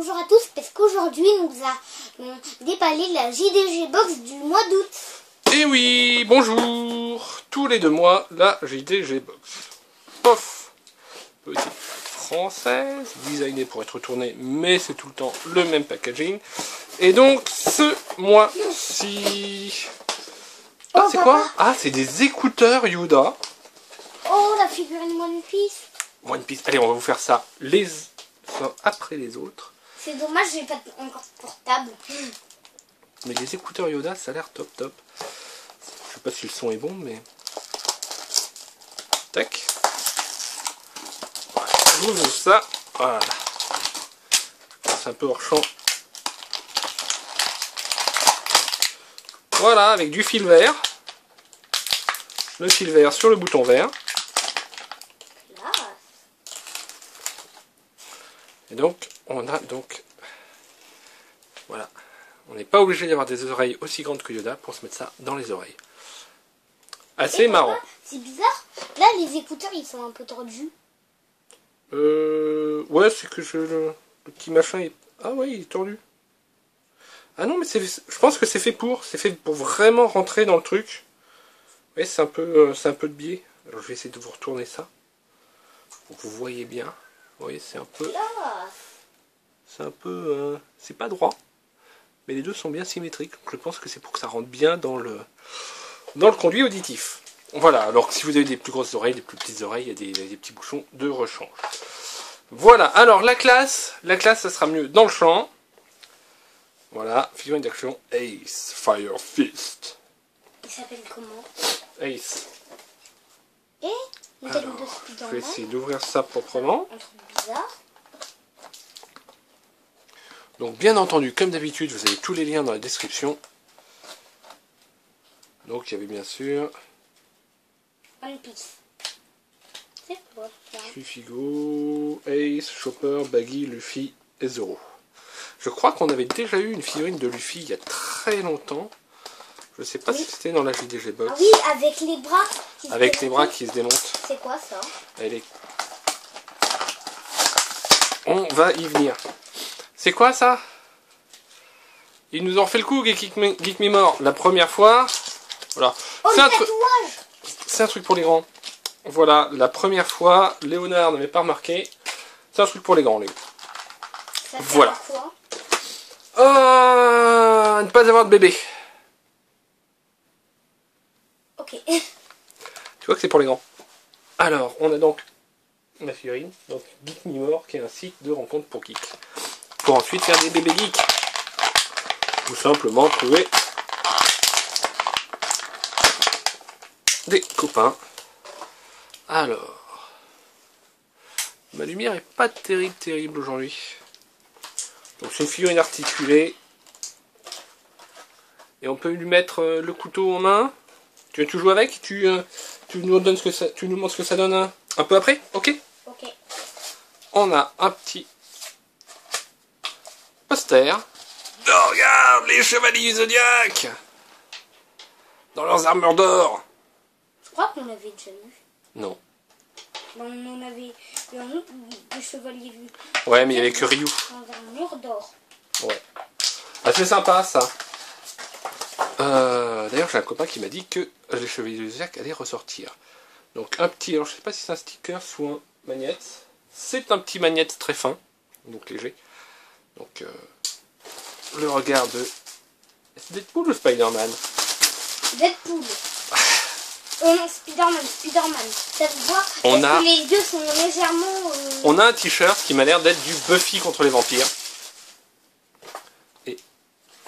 bonjour à tous, parce qu'aujourd'hui nous allons déballer la JDG Box du mois d'août. Et oui, bonjour. Tous les 2 mois, la JDG Box. Pof. Petite pâte française, designée pour être tournée, mais c'est tout le temps le même packaging. Et donc, ce mois-ci... Ah, Oh, c'est papa. quoi? Ah, c'est des écouteurs Yoda. Oh, la figurine One Piece. One Piece. Allez, on va vous faire ça les uns après les autres. C'est dommage, j'ai pas encore de portable. Mais les écouteurs Yoda, ça a l'air top top. Je sais pas si le son est bon, mais... Tac. Voilà, j'ouvre ça. Voilà. C'est un peu hors champ. Voilà, avec du fil vert. Le fil vert sur le bouton vert. Et donc, on a donc... Voilà. On n'est pas obligé d'avoir des oreilles aussi grandes que Yoda pour se mettre ça dans les oreilles. Assez marrant. C'est bizarre. Là, les écouteurs, ils sont un peu tordus. Ouais, c'est que le petit machin est... Ah ouais, il est tordu. Ah non, mais je pense que c'est fait pour. C'est fait pour vraiment rentrer dans le truc. Ouais, c'est un peu de biais. Alors je vais essayer de vous retourner ça. Pour que vous voyez bien. Vous voyez, c'est un peu... C'est un peu... c'est pas droit. Mais les deux sont bien symétriques. Donc je pense que c'est pour que ça rentre bien dans le conduit auditif. Voilà, alors que si vous avez des plus grosses oreilles, des plus petites oreilles, il y a des petits bouchons de rechange. Voilà, alors la classe, ça sera mieux dans le champ. Voilà, figurine d'action Ace Fire Fist. Il s'appelle comment? Ace. Et une tête de Je vais Spider-Man. essayer d'ouvrir ça proprement. Un truc bizarre. Donc bien entendu, comme d'habitude, vous avez tous les liens dans la description. Donc il y avait bien sûr... One Piece. C'est quoi ça? Figo, Ace, Chopper, Baggy, Luffy et Zoro. Je crois qu'on avait déjà eu une figurine de Luffy il y a très longtemps. Je sais pas si c'était dans la JDG Box. Ah oui, avec les bras qui Avec les bras qui se démontent. C'est quoi ça? On va y venir. C'est quoi ça? Ils nous ont refait le coup, Geek Me More. La première fois. Voilà. Oh, C'est le un truc. tatouage! C'est un truc pour les grands. Voilà, la première fois, Léonard n'avait pas remarqué. C'est un truc pour les grands, Léo. Ça sert Voilà. à quoi? Ne pas avoir de bébé. Ok. Tu vois que c'est pour les grands. Alors, on a donc ma figurine, donc Geek Me More, qui est un site de rencontre pour geeks. Pour ensuite faire des bébés geeks. Tout simplement trouver des copains. Alors, ma lumière est pas terrible aujourd'hui. Donc c'est une figurine articulée. Et on peut lui mettre le couteau en main. Tu veux que tu joues avec? Tu nous donnes tu nous montres ce que ça donne un peu après? Ok. Ok. On a un petit poster. Oh, regarde les chevaliers du Zodiac dans leurs armures d'or. Je crois qu'on l'avait déjà eu. Non. Ben, on en avait eu un autre des chevaliers vus. Ouais, mais il n'y avait que Ryu. Dans un mur d'or. Ouais. Ah, c'est sympa ça. D'ailleurs, j'ai un copain qui m'a dit que les chevaliers du Zodiac allaient ressortir. Donc un petit, alors je sais pas si c'est un sticker ou un magnète. C'est un petit magnète très fin, donc léger. Donc le regard de... C'est Deadpool ou Spider-Man? Deadpool. Non, Spider-Man. Ça se voit On parce a- que les deux sont légèrement... On a un t-shirt qui m'a l'air d'être du Buffy contre les vampires.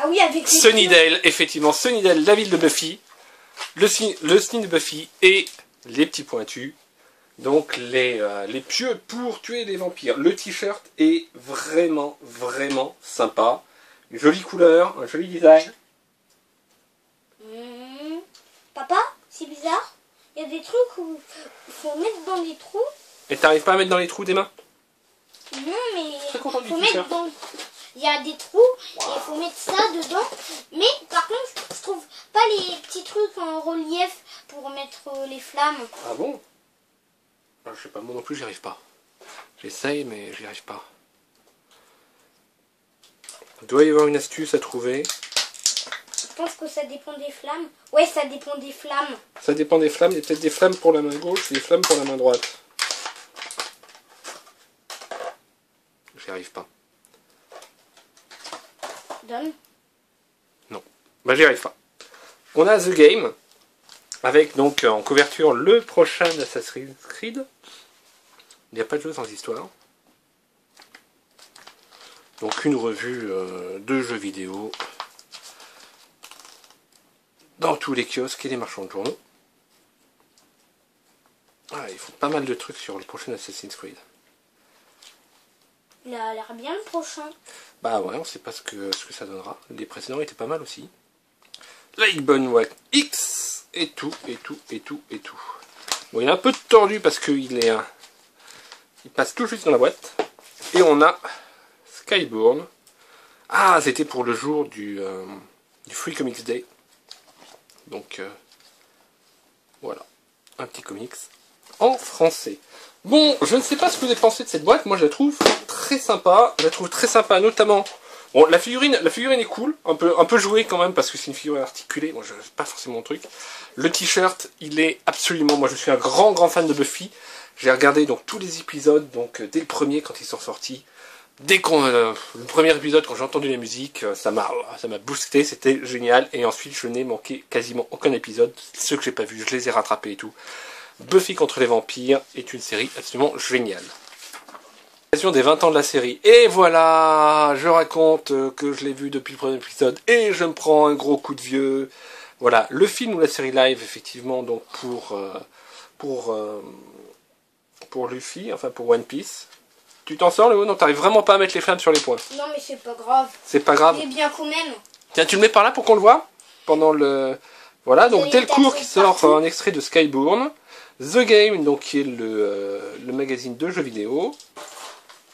Ah oui, avec les Sunnydale, effectivement, Sunnydale, la ville de Buffy. Le signe de Buffy et les petits pointus. Donc les pieux pour tuer les vampires. Le t-shirt est vraiment sympa. Une jolie couleur, un joli design. Papa, c'est bizarre. Il y a des trucs où il faut mettre dans les trous. Et t'arrives pas à mettre dans les trous des mains? Non, mais Très content du faut t-shirt. mettre dans... Il y a des trous et il faut mettre ça dedans. Mais par contre, je trouve pas les petits trucs en relief pour mettre les flammes. Ah bon? Je sais pas, moi non plus j'y arrive pas. J'essaye mais j'y arrive pas. Il doit y avoir une astuce à trouver. Je pense que ça dépend des flammes. Ouais, ça dépend des flammes. Ça dépend des flammes. Il y a peut-être des flammes pour la main gauche et des flammes pour la main droite. J'y arrive pas. Donne. Non. Bah j'y arrive pas. On a The Game. Avec donc en couverture le prochain Assassin's Creed. Il n'y a pas de jeu sans histoire. Donc une revue de jeux vidéo dans tous les kiosques et les marchands de journaux. Ah, ils font pas mal de trucs sur le prochain Assassin's Creed. Il a l'air bien le prochain. Bah ouais, on sait pas ce que ça donnera. Les précédents étaient pas mal aussi. La Xbox One X et tout. Bon, il est un peu tordu parce qu'il est il passe tout juste dans la boîte. Et on a Skybourne. Ah, c'était pour le jour du Free Comics Day. Donc voilà, un petit comics en français. Bon, je ne sais pas ce que vous avez pensé de cette boîte. Moi, je la trouve très sympa. Je la trouve très sympa, notamment. Bon, la figurine est cool, un peu jouée quand même parce que c'est une figurine articulée. Moi, c'est pas forcément mon truc. Le t-shirt, il est absolument. Moi, je suis un grand fan de Buffy. J'ai regardé donc tous les épisodes, donc dès le premier quand ils sont sortis. Dès qu'on le premier épisode, quand j'ai entendu la musique, ça m'a boosté, c'était génial. Et ensuite, je n'ai manqué quasiment aucun épisode. Ceux que j'ai pas vus, je les ai rattrapés et tout. Buffy contre les vampires est une série absolument géniale. L'occasion des 20 ans de la série. Et voilà, je raconte que je l'ai vu depuis le premier épisode et je me prends un gros coup de vieux. Voilà, le film ou la série live, effectivement, donc pour Luffy, enfin pour One Piece. Tu t'en sors, Léo? Non, t'arrives vraiment pas à mettre les flammes sur les points. Non, mais c'est pas grave. C'est pas grave. Il est bien quand même. Tiens, tu le mets par là pour qu'on le voit pendant le... Voilà, donc Delcourt qui sort un extrait de Skybourne. The Game, donc qui est le magazine de jeux vidéo.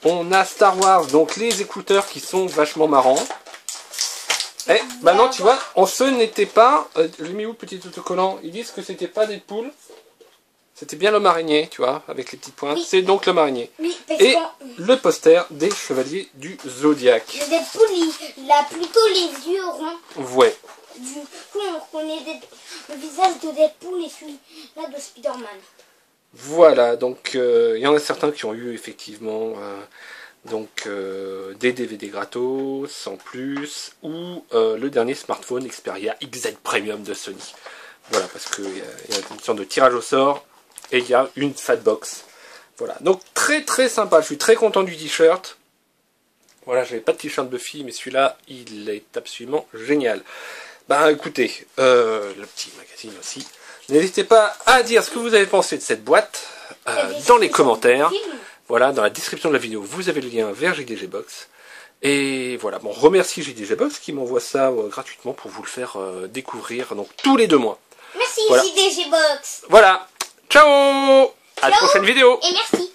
On a Star Wars, donc les écouteurs qui sont vachement marrants. Eh, maintenant tu vois, on se n'était pas... je l'ai mis où le petit autocollant? Ils disent que c'était pas Deadpool. C'était bien l'homme araignée, tu vois, avec les petites pointes. Oui. C'est donc l'homme araignée. Oui, et le poster des Chevaliers du Zodiaque. Le Deadpool, il a plutôt les yeux ronds. Ouais. Du coup, on reconnaît le visage de Deadpool et celui-là de Spider-Man. Voilà, donc il y en a certains qui ont eu effectivement des DVD gratos, en plus, ou le dernier smartphone Xperia XZ Premium de Sony. Voilà, parce qu'il y a une sorte de tirage au sort. Et il y a une fat box. Voilà. Donc très sympa. Je suis très content du t-shirt. Voilà, j'avais pas de t-shirt de fille, mais celui-là, il est absolument génial. Bah écoutez, le petit magazine aussi. N'hésitez pas à dire ce que vous avez pensé de cette boîte dans les commentaires. Voilà, dans la description de la vidéo, vous avez le lien vers JDG Box. Et voilà, bon, remercie JDG Box qui m'envoie ça gratuitement pour vous le faire découvrir donc tous les 2 mois. Merci voilà. JDG Box. Voilà. Ciao. À la prochaine vidéo. Et merci.